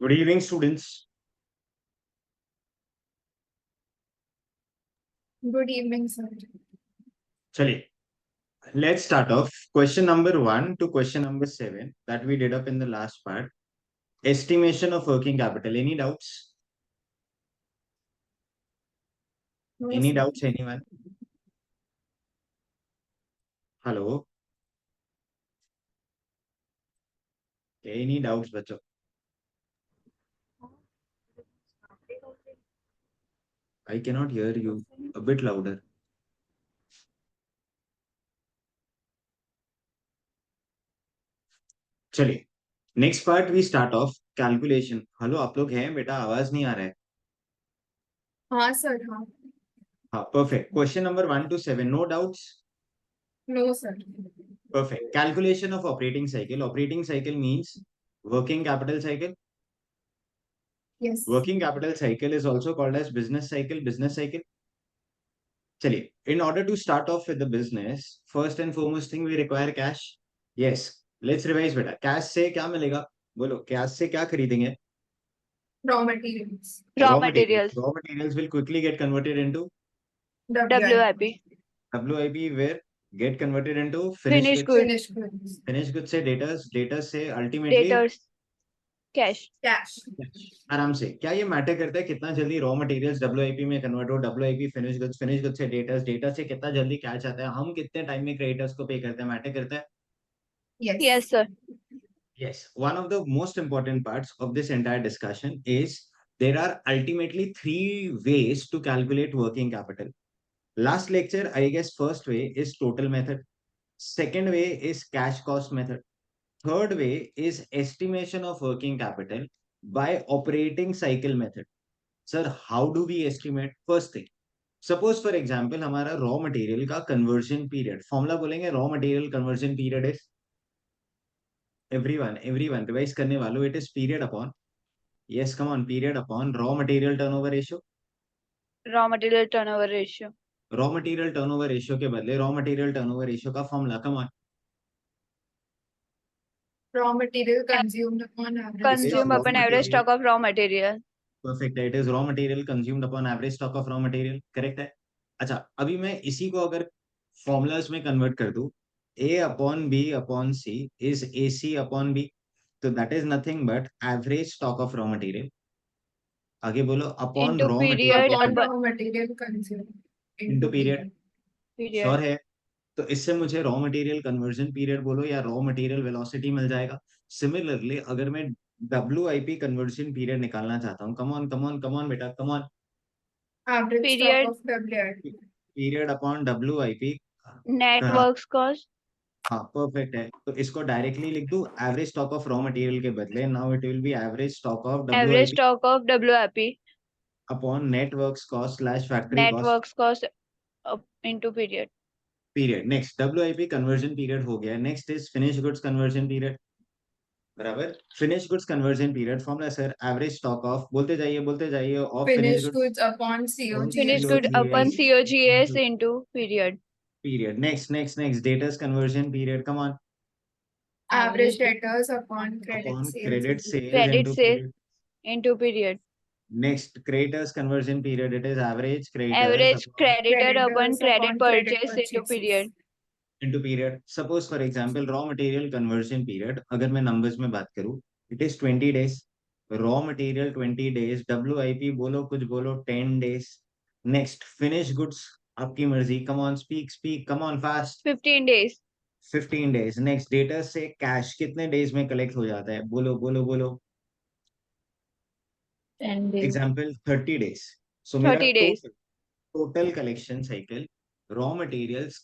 Good evening, students. Good evening, sir. Chaliye, let's start off. Question number 1 to question number 7 that we did up in the last part. Estimation of working capital. Any doubts? No, Any sir. doubts, anyone? Hello? Any doubts, बच्चों? I cannot hear you. A bit louder. चलिए, next part we start of calculation. Hello, आप लोग हैं बेटा? आवाज नहीं आ रहा है. हाँ सर, हाँ. हाँ, perfect. Question number 1 to 7. No doubts? No, sir. Perfect. Calculation of operating cycle. Operating cycle means working capital cycle. Yes. Working capital cycle is also called as business cycle. Business cycle. चलिए, in order to start off with the business, first and foremost thing we require cash. Yes, let's revise बेटा. Cash से क्या मिलेगा? बोलो, cash से क्या खरीदेंगे? Raw materials. Raw Raw materials. materials. Raw materials will quickly get converted into WIP. WIP, where get converted into Finished goods. goods. Finished goods. Finished goods से debtors से ultimately Debtors. Cash. Cash. आराम से. क्या ये matter करता है कितना जल्दी रॉ मटेरियल्स WIP में कन्वर्ट हो? WIP फिनिश गुड्स से डेटर्स से कितना जल्दी कैश आता है? हम कितने टाइम में क्रेडिटर्स को पे करते हैं? मैटर करता है. Yes. Yes, sir. Yes, one of the most important parts of this entire discussion is there are ultimately three ways to calculate working capital. Last lecture, I guess first way is total method. Second way is cash cost method. Third way is estimation of working capital by operating cycle method. Sir, how do we estimate? First thing, suppose for example हमारा raw material का conversion period, formula बोलेंगे raw material conversion period is everyone revise करने वालों, it is period upon, yes come on, period upon raw material turnover ratio. Raw material turnover ratio. raw material turnover ratio के बदले raw material turnover ratio का formula, come on. Raw material consumed upon average. Consume raw upon average material. stock of raw material. Perfect, it is raw material consumed upon average stock of raw material. correct है. अच्छा, अभी मैं इसी को अगर formulas में convert कर दूं, A upon B upon C is AC upon B, तो that is nothing but average stock of raw material. आगे बोलो, upon Into raw period. material Upon raw material consumed. into period. Period. Sure है? तो इससे मुझे raw material conversion period बोलो या raw material velocity मिल जाएगा. सिमिलरली अगर मैं WIP कन्वर्जन पीरियड निकालना चाहता हूँ, कम ऑन बेटा, come on. Average Period. stock of WIP. Period upon WIP. Net works cost. हाँ, परफेक्ट है. तो इसको डायरेक्टली लिख दूं average stock of raw material के बदले. Now it will be average stock of Average WIP stock of WIP. Upon net works cost slash factory Net cost. works cost into period. Period. Next WIP conversion period हो गया. Next is finish goods conversion period. बराबर. Finish goods conversion period formula sir average stock of, बोलते जाइए of finish Finished goods goods upon Finished COGS. good upon COGS into into period. period. Next debtors conversion period, come on. Average debtors upon credit Upon sales. credit sales Credit into sale period. into period. Next creditors conversion period, it is average creditors Average upon creditor upon Creditors credit upon credit purchase into purchases. period. into period. Suppose for example raw material conversion period, अगर मैं numbers में बात करूं, it is 20 days. Raw material 20 days. WIP बोलो कुछ बोलो 10 days. Next finished goods, आपकी मर्जी, come on, speak, come on fast. 15 days. 15 days. Next data से कैश कितने डेज में कलेक्ट हो जाता है? बोलो. 10 days. Example 30 days. सो मेरा 30 days. Total collection cycle raw materials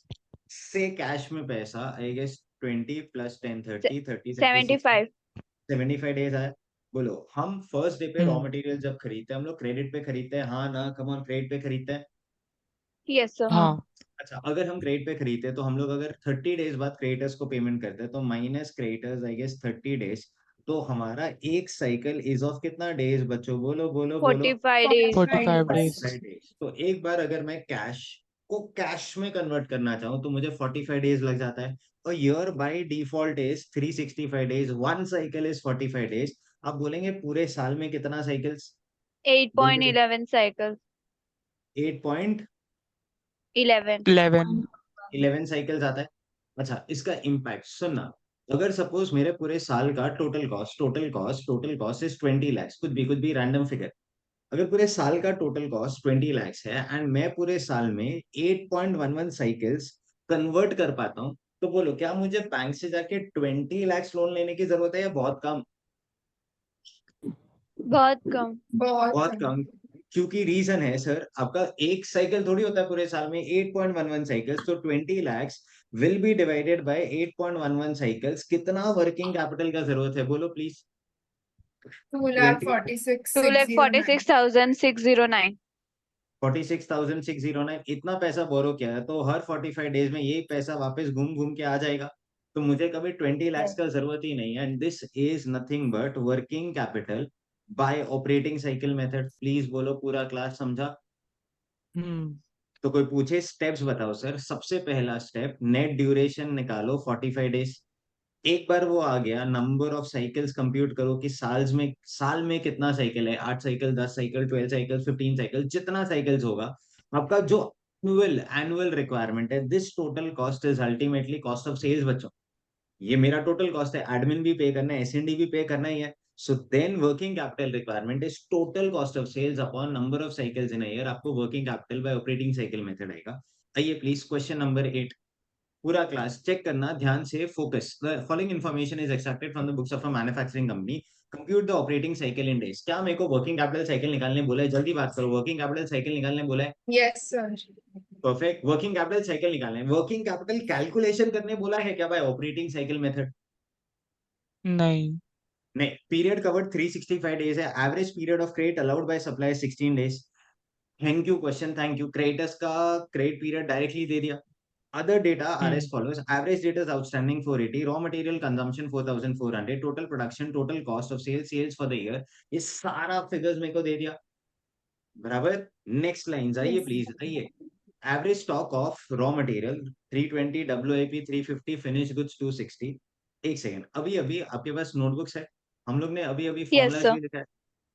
से कैश में पैसा आई गेस 20 + 10 30 75. 75 डेज आया. बोलो, हम फर्स्ट डे पे रॉ मटेरियल जब खरीदते हैं, हम लोग क्रेडिट पे खरीदते हैं, हाँ ना, कम ऑन, क्रेडिट पे खरीदते हैं. Yes, sir. हाँ. अच्छा, अगर हम क्रेडिट पे खरीदते हैं तो हम लोग अगर 30 डेज बाद क्रेडिटर्स को पेमेंट करते हैं तो minus creditors I guess 30 days, तो हमारा एक साइकिल इज ऑफ कितना डेज बच्चों? बोलो 45 days. 45 days. 45 डेज. तो एक बार अगर मैं कैश को कैश में कन्वर्ट करना चाहूँ तो मुझे 45 डेज लग जाता है. और year by default is 365 days. One cycle is 45 days. आप बोलेंगे पूरे साल में कितना साइकिल्स? 8.11 cycles. 8.11 11. 11. साइकिल्स आता है। अच्छा, इसका इम्पैक्ट सुनना, अगर सपोज मेरे पूरे साल का टोटल कॉस्ट इज 20 lakhs, कुछ भी रैंडम फिगर। अगर पूरे साल का टोटल कॉस्ट 20 lakhs है एंड मैं पूरे साल में 8.11 साइकिल्स कन्वर्ट कर पाता हूँ, तो बोलो क्या मुझे बैंक से जाके 20 lakhs लोन लेने की जरूरत है या बहुत कम? बहुत कम. बहुत बहुत कम। कम। क्योंकि रीजन है सर, आपका एक साइकिल थोड़ी होता है पूरे साल में, 8.11 साइकिल्स, तो 20 lakhs will be divided by 8.11 cycles. कितना वर्किंग कैपिटल का जरूरत है बोलो प्लीज? 2,46,609. 2,46,609. 46,609। इतना पैसा बोरो किया है तो हर 45 डेज में यही पैसा वापस घूम घूम के आ जाएगा, तो मुझे कभी 20 lakhs का जरूरत ही नहीं है। And this is nothing but working capital by operating cycle method. Please बोलो पूरा क्लास समझा? हम्म तो कोई पूछे स्टेप्स बताओ सर। सबसे पहला स्टेप, नेट ड्यूरेशन निकालो 45 डेज। एक बार वो आ गया, नंबर ऑफ साइकिल्स कंप्यूट करो कि साल में कितना साइकिल है, 8 साइकिल, 10 साइकिल, 12 साइकिल, 15 साइकिल, जितना साइकिल्स होगा आपका जो एनुअल रिक्वायरमेंट है, this total cost is ultimately cost of sales बच्चों। ये मेरा टोटल कॉस्ट है, एडमिन भी पे करना है, एसएनडी भी पे करना ही है। So then working capital requirement is total cost of sales upon number of cycles in a year. आपको working capital by operating cycle method आएगा। आइए प्लीज क्वेश्चन नंबर 8, पूरा क्लास चेक करना ध्यान से, focus. The following information is extracted from the books of a manufacturing company. Compute the operating cycle in days. क्या मेरे को वर्किंग कैपिटल साइकिल निकालने बोला है? जल्दी बात करो, वर्किंग कैपिटल साइकिल निकालने बोला है? Yes, sir. Perfect, working capital cycle निकालना है। वर्किंग कैपिटल कैलकुलेशन करने बोला है क्या बाय ऑपरेटिंग साइकिल मेथड? नहीं नहीं। पीरियड कवर्ड 365 डेज है। Average period of credit allowed by supply 16 days. Thank you question, thank you. Creditors का क्रेडिट पीरियड डायरेक्टली दे दिया। Other data are as follows. Average data is outstanding 480. Raw material consumption 4,400. Total production, total cost of sales, sales for the year. ये सारा figures मेरे को दे दिया। बराबर। Next line आइए Yes. Please, आइए। Average stock of raw material 320, WIP 350, finish goods 260। एक second, अभी अभी आपके पास नोटबुक्स है? हम लोग ने अभी अभी Yes, फॉर्मूलाज sir. भी लिखा है।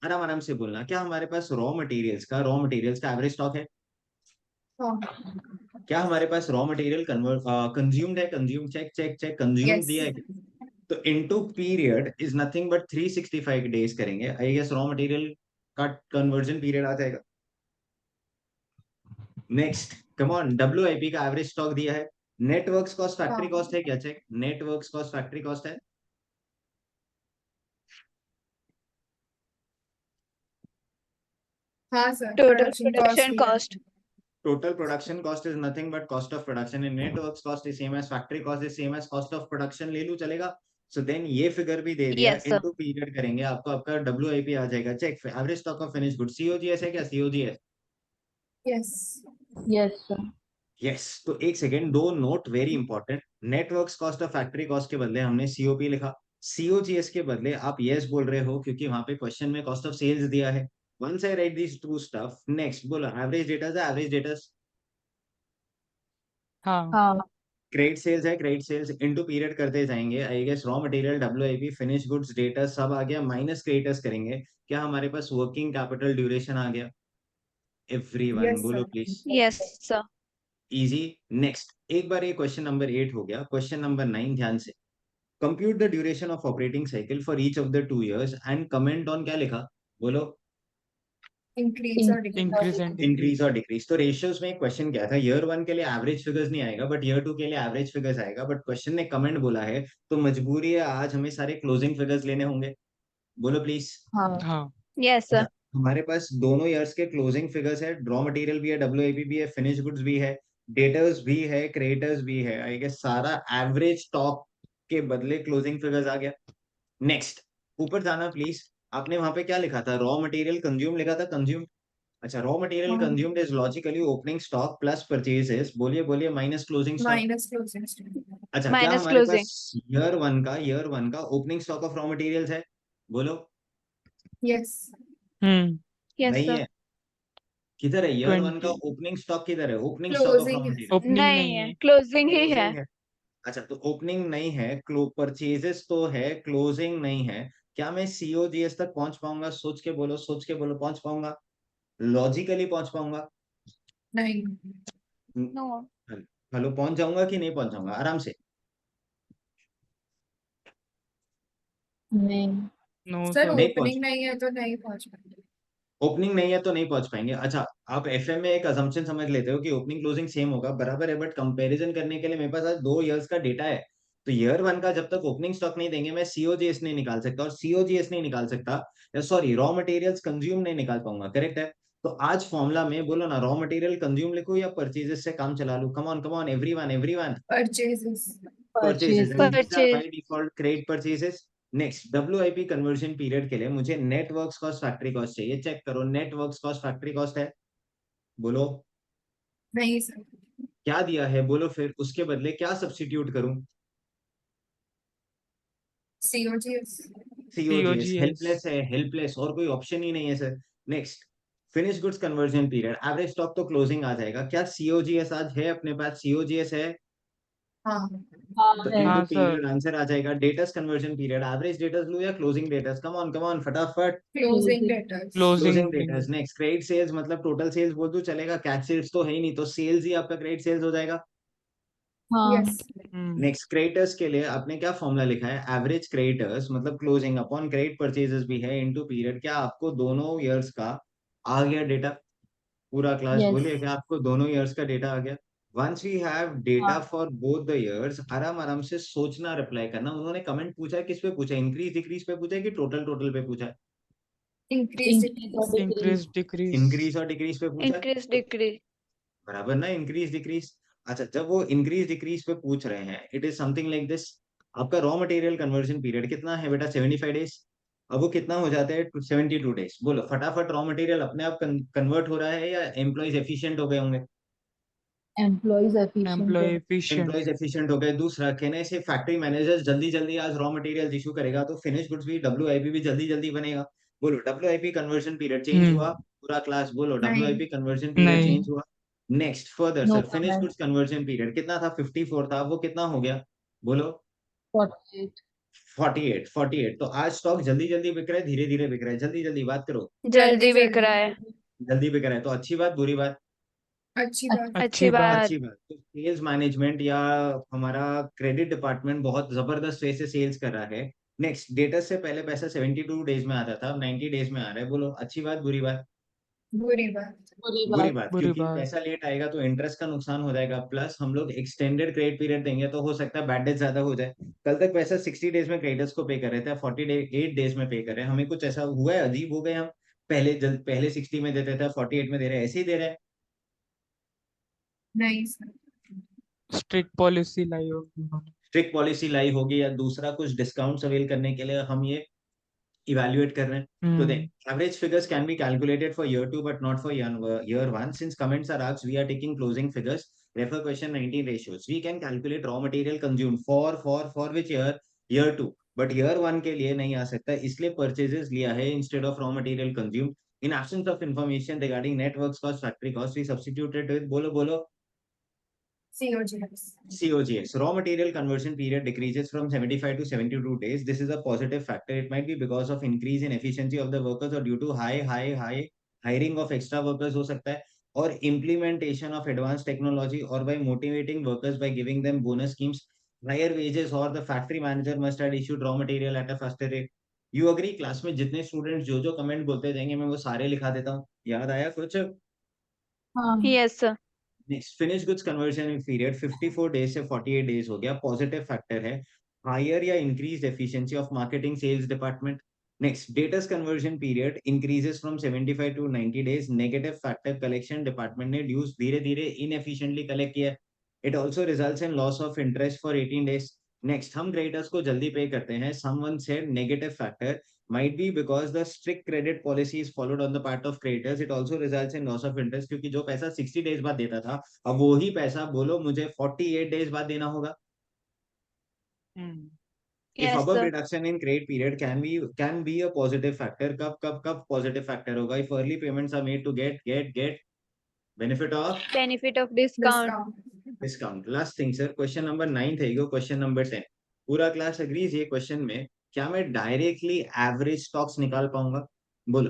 आराम आराम से बोलना, क्या हमारे पास रॉ मटेरियल्स का एवरेज स्टॉक है? Oh, क्या हमारे पास रॉ मटेरियल कंज्यूम्ड है? Consume, check check check, consume yes. दिया है क्या? तो into period is nothing but 365 days करेंगे, आई गेस रॉ मटेरियल का कन्वर्जन पीरियड आ जाएगा। नेक्स्ट, कम ऑन, WIP का एवरेज स्टॉक दिया है। नेटवर्क्स कॉस्ट फैक्ट्री हाँ. कॉस्ट है क्या? Check, networks cost factory cost है? हाँ, sir. Total Production cost production भी है. cost. Total production cost is nothing but cost of production, and networks cost is same as factory cost is same as cost of production। ले लूं चलेगा? So then ये figure भी दे दिया, Yes, sir. Into period करेंगे, आपको आपका WIP आ जाएगा। चेक, average stock of finish good, COGS है क्या? COGS? Yes. Yes, sir. Yes. तो एक सेकेंड, दो note very important. Networks cost of factory cost के बदले हमने COP लिखा। COGS के बदले आप यस बोल रहे हो क्योंकि वहां पे क्वेश्चन में कॉस्ट ऑफ सेल्स दिया है। Once I write this two stuff, next बोलो एवरेज डेटा है, एवरेज डेटा हाँ हाँ. क्रेडिट सेल्स है, क्रेडिट सेल्स इनटू पीरियड करते जाएंगे। I guess raw material, WIP, finish goods, data सब आ गया, माइनस क्रेडिटर्स करेंगे। क्या हमारे पास वर्किंग कैपिटल ड्यूरेशन आ गया? एवरीवन Yes, बोलो sir. Please. Yes, sir. Easy. Next, एक बार ये क्वेश्चन नंबर 8 हो गया। क्वेश्चन नंबर 9 ध्यान से। Compute the duration of operating cycle for each of the 2 years and comment on, क्या लिखा बोलो? Increase or decrease. Increase and increase decrease और डिक्रीज। तो रेशियोज में क्वेश्चन क्या था, ईयर 1 के लिए एवरेज फिगर्स नहीं आएगा बट ईयर 2 के लिए एवरेज फिगर्स आएगा, बट क्वेश्चन ने कमेंट बोला है तो मजबूरी है आज हमें सारे क्लोजिंग फिगर्स लेने होंगे। बोलो प्लीज। हाँ Yes, अच्छा, sir. हमारे पास दोनों ईयर्स के क्लोजिंग फिगर्स है, रॉ मटेरियल भी है, WIP भी है, फिनिश गुड्स भी है, डेटर्स भी है, क्रेडिटर्स भी है। आई गेस सारा एवरेज स्टॉक के बदले क्लोजिंग फिगर्स आ गया। नेक्स्ट, ऊपर जाना प्लीज। आपने वहां पे क्या लिखा था? रॉ मटेरियल कंज्यूम लिखा था, कंज्यूम। अच्छा, रॉ मटेरियल हाँ. Consumed is logically opening stock plus purchases, बोलिए बोलिए, minus closing stock. Minus closing stock. अच्छा, क्या Minus हमारे closing. पास ईयर वन का opening stock of raw materials है? बोलो। Yes. Yes, नहीं sir. है। किधर है ईयर वन का 20 ओपनिंग स्टॉक? किधर है opening stock of raw Closing is. Material? Opening नहीं नहीं है, है closing ही है. क्लोजिंग है। अच्छा, तो ओपनिंग नहीं है, परचेजेस तो है, क्लोजिंग नहीं है। क्या मैं COGS तक पहुंच पाऊंगा? सोच के बोलो, सोच के बोलो, पहुंच पाऊंगा? लॉजिकली पहुंच पाऊंगा? नहीं। नो हेलो, पहुंच जाऊंगा कि नहीं पहुंच जाऊंगा आराम से? नहीं नो सर सर। नहीं पहुंच, ओपनिंग नहीं है तो नहीं पहुंच पाएंगे। ओपनिंग नहीं है तो नहीं पहुंच पाएंगे। अच्छा, आप FM में एक अजम्पशन समझ लेते हो कि ओपनिंग क्लोजिंग सेम होगा, बराबर है, बट कंपैरिजन करने के लिए मेरे पास आज 2 इयर्स का डेटा है। तो ईयर 1 का जब तक ओपनिंग स्टॉक नहीं देंगे, मैं COGS नहीं निकाल सकता, और COGS नहीं निकाल सकता, या सॉरी, रॉ मटेरियल्स कंज्यूम नहीं निकाल पाऊंगा, करेक्ट है? तो आज फॉर्मूला में बोलो ना, रॉ मटेरियल कंज्यूम लिखो या परचेजेस से काम चला लूं? Come on everyone, everyone. Purchases. Purchases, purchase and these are by purchase default credit purchases. Next, WIP conversion period के लिए मुझे net works cost factory cost चाहिए। चेक करो, net works cost factory cost है? बोलो। नहीं सर। क्या दिया है बोलो, फिर उसके बदले क्या सब्स्टिट्यूट करूं? COGS। COGS COGS हेल्पलेस है, हेल्पलेस, और कोई ऑप्शन ही नहीं है sir. Next, finish goods conversion period, average stock तो क्लोजिंग आ जाएगा। क्या COGS आज है अपने पास? COGS है? हाँ। हाँ तो है इनटू हाँ सर। पीरियड आंसर आ जाएगा। Debtors conversion period, average debtors लूं या क्लोजिंग डेटर्स? कम ऑन फटाफट। Closing debtors. Closing closing. Debtors. Next, credit sales मतलब टोटल सेल्स बोल दूं चलेगा? कैश सेल्स तो है ही नहीं, तो सेल्स ही आपका क्रेडिट सेल्स हो जाएगा। हाँ यस। नेक्स्ट, क्रेडिटर्स के लिए आपने क्या फॉर्मूला लिखा है? एवरेज क्रेडिटर्स मतलब क्लोजिंग अपॉन क्रेडिट परचेजेस भी है इनटू पीरियड। क्या आपको दोनों ईयर्स का आ गया डेटा? पूरा क्लास यस बोलिए, क्या आपको दोनों ईयर्स का डेटा आ गया? वंस वी हैव डेटा हाँ फॉर बोथ द ईयर्स, आराम आराम से सोचना, रिप्लाई करना। उन्होंने कमेंट पूछा है, किस पे पूछा है? इंक्रीज डिक्रीज पे पूछा है कि टोटल टोटल पे पूछा है? इंक्रीज इंक्रीज और decrease. Decrease increase decrease. Increase और डिक्रीज पे पूछा है? इंक्रीज तो डिक्रीज बराबर ना, इंक्रीज डिक्रीज। अच्छा, जब वो इंक्रीज डिक्रीज पे पूछ रहे हैं, it is something like this. आपका रॉ मटेरियल कन्वर्जन पीरियड कितना है बेटा? 75 डेज। अब वो कितना हो जाता है? 72 डेज। बोलो फटाफट, रॉ मटेरियल अपने आप कन्वर्ट हो रहा है या एम्प्लॉइज एफिशिएंट हो गए होंगे? एम्प्लॉइज एफिशिएंट एम्प्लॉय है एफिशिएंट। एम्प्लॉइज एफिशिएंट हो गए। दूसरा, कहने से फैक्ट्री मैनेजर जल्दी जल्दी आज रॉ मटेरियल इशू करेगा, तो फिनिश गुड्स भी, WIP भी जल्दी जल्दी बनेगा। बोलो, WIP कन्वर्जन पीरियड चेंज हुआ? हम्म। पूरा क्लास बोलो, नहीं। WIP कन्वर्जन पीरियड नहीं। चेंज हुआ? Next, further no sir, finish comment goods conversion period कितना था? 54 था, वो कितना हो गया? बोलो। 48 48। तो आज स्टॉक जल्दी जल्दी बिक रहा है, धीरे धीरे बिक रहा है? जल्दी जल्दी, बात करो। जल्दी जल्दी बिक जल्दी। रहा है जल्दी बिक रहा है, तो अच्छी बात बुरी बात? अच्छी बात। अच्छी अच्छी बात। बात अच्छी बात। तो सेल्स मैनेजमेंट या हमारा क्रेडिट डिपार्टमेंट बहुत जबरदस्त वे से सेल्स कर रहा है। नेक्स्ट, डेटा से पहले पैसा 72 डेज में आता था, अब 90 डेज में आ रहा है। बोलो, अच्छी बात बुरी बात? बुरी बात। बुरी बुरी बात बात, बुरी क्योंकि बात। पैसा लेट आएगा तो इंटरेस्ट का नुकसान हो जाएगा, प्लस हम लोग एक्सटेंडेड क्रेडिट पीरियड देंगे तो हो सकता है बैड डेज ज्यादा हो जाए। कल तक पैसा 60 डेज में क्रेडिटर्स को पे कर रहे थे, 48 डेज में पे कर रहे हैं। हमें कुछ ऐसा हुआ है, अजीब हो गए हम? पहले 60 में देते थे, 48 में दे रहे हैं, ऐसे ही दे रहे हैं? नहीं सर। स्ट्रिक्ट पॉलिसी लाई होगी उन्होंने। स्ट्रिक्ट पॉलिसी लाई होगी, या दूसरा कुछ डिस्काउंट्स अवेल करने के लिए हम ये इवैल्यूएट कर रहे हैं? तो देख, हम्म। average figures can be calculated for year 2 but not for year 1. Since comments are asked, we are taking closing figures. Refer question 19 ratios. We can calculate raw material consumed for which year? Year 2. But year 1 के लिए नहीं आ सकता, इसलिए purchases लिया है instead of raw material consumed. In absence of information regarding net works cost, factory cost, we substituted with, बोलो बोलो, COGS। COGS. Raw material conversion period decreases from 75 to 72 days. This is a positive factor. It might be because of increase in efficiency of the workers or due to high hiring of extra workers हो सकता है, और implementation of advanced technology, or by motivating workers by giving them bonus schemes, higher wages, or the factory manager must have issued raw material at a faster rate. You agree? Class में जितने students जो जो comment बोलते जाएंगे, मैं वो सारे लिखा देता हूँ। याद आया कुछ? हाँ yes sir next, finish goods conversion period 54 days से 48 डेज हो गया, पॉजिटिव फैक्टर है। हायर या increase efficiency of marketing sales department. Next, debtors conversion period increases from 75 to 90 days, negative factor. Collection department ने ड्यूज धीरे धीरे inefficiently collect किया। It also results in loss of interest for 18 days. Next, हम creditors को जल्दी pay करते हैं। Someone said negative factor might be because the strict credit policy is followed on the part of creditors. It also results in loss of interest, क्योंकि जो पैसा 60 days बाद देता था, अब वो ही पैसा बोलो मुझे 48 डेज बाद देना होगा। हम्म। If yes above sir reduction in credit period can be a positive factor, कब positive factor होगा? If early payments are made to get benefit of benefit of discount discount. discount. Last thing sir, question number 9 थे, question number 10। पूरा class agrees ये question में क्या मैं directly average stocks निकाल पाऊंगा? बोलो,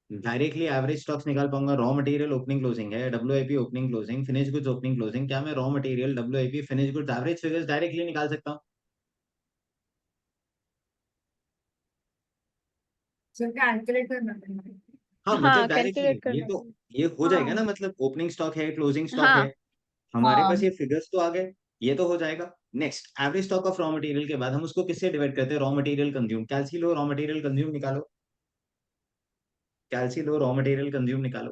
डायरेक्टली एवरेज स्टॉक्स निकाल पाऊंगा? रॉ मटेरियल ओपनिंग क्लोजिंग है, WIP opening closing, finish goods opening closing, क्या मैं raw material WIP finish goods average figures directly निकाल सकता हूँ? सर कैलकुलेट करना पड़ेगा। हाँ, मतलब हाँ, डायरेक्टली कैलकुलेट ये करना तो पड़ेगा। ये हो जाएगा ना, हाँ मतलब ओपनिंग स्टॉक है, क्लोजिंग स्टॉक है, हाँ हमारे पास हाँ ये फिगर्स तो आ गए, ये तो हो जाएगा। Next, average stock of raw material के बाद हम उसको किससे डिवाइड करते हैं? Raw material consume. कैलसी लो, रॉ मटेरियल कंज्यूम निकालो। कैलसी लो, रॉ मटेरियल कंज्यूम निकालो।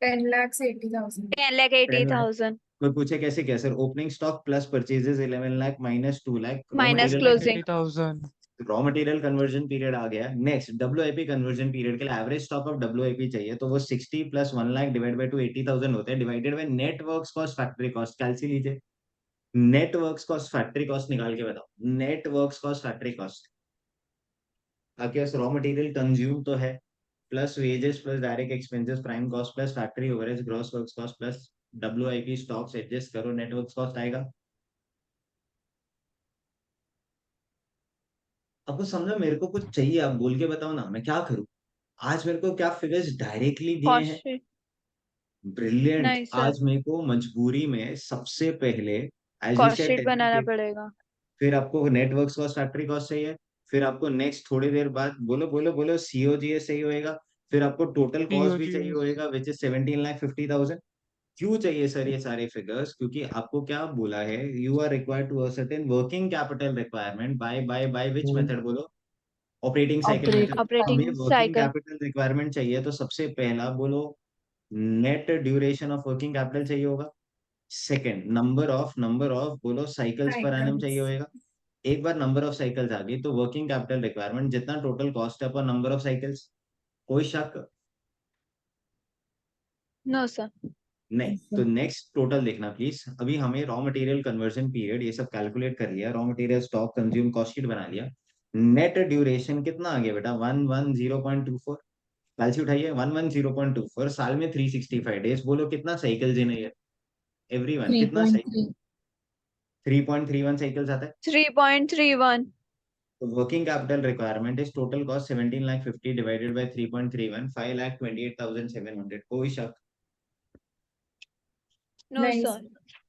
10,80,000। 10 लाख। 10,80,000 कोई पूछे कैसे? कैसे? Opening stock plus purchases 11 lakh minus 2 lakh, raw minus material closing. 80,000 raw material conversion period आ गया। नेक्स्ट, डब्ल्यूआईपी कन्वर्जन पीरियड के लिए एवरेज स्टॉक ऑफ डब्ल्यूआईपी चाहिए, तो वो 60 प्लस 1 लाख डिवाइड बाई 2 80,000 होते हैं, divided by net works cost factory cost. कैलसी लीजिए, net works cost factory cost निकाल के बताओ। Net works cost factory cost आपके पास रॉ मटेरियल कंज्यूम तो है, plus wages plus direct expenses prime cost plus factory overheads gross works cost plus WIP stocks adjust करो, नेट वर्क्स कॉस्ट आएगा। आपको समझो, मेरे को कुछ चाहिए, आप बोल के बताओ ना, मैं क्या करूं? आज मेरे को क्या फिगर्स डायरेक्टली दिए हैं? कॉस्ट। ब्रिलियंट। नहीं सर, आज मेरे को मजबूरी में सबसे पहले, as you cost said sheet बनाना पड़ेगा। फिर आपको नेटवर्क्स कॉस्ट फैक्ट्री कॉस्ट चाहिए, फिर आपको नेक्स्ट थोड़ी देर बाद बोलो बोलो बोलो सीओजीएस चाहिए होएगा, फिर आपको टोटल कॉस्ट भी चाहिए COGS होएगा विच इज 17,50,000। क्यों चाहिए सर ये सारे फिगर्स? क्योंकि आपको क्या बोला है, you are required to a certain working capital requirement by which method? बोलो, ऑपरेटिंग साइकिल ऑपरेट मेथड। हमें operating working cycle. Capital requirement चाहिए, तो सबसे पहला बोलो net duration of working capital चाहिए होगा। सेकंड, नंबर ऑफ बोलो साइकिल्स पर एनम चाहिए साइकिल्स। होगा। एक बार नंबर ऑफ साइकिल्स आ गई तो वर्किंग कैपिटल रिक्वायरमेंट जितना टोटल कॉस्ट है पर नंबर ऑफ साइकिल्स। कोई शक? No sir. नहीं। तो नेक्स्ट टोटल देखना प्लीज। अभी हमें रॉ मटेरियल कन्वर्जन पीरियड ये सब कैलकुलेट कर लिया, raw material stock consume cost sheet बना लिया। नेट ड्यूरेशन कितना आ गया बेटा? 110.24। कैलसी उठाइए, 110.24 साल में 365 डेज, बोलो कितना साइकिल्स इन ईयर? एवरीवन थ्री कितना पॉइंट साइकिल? थ्री 3.31 साइकिल्स आता है। 3.31। तो working capital requirement is total cost 17,50,000 divided by 3.31, 5,28,700। कोई शक? नो नहीं सर। सर।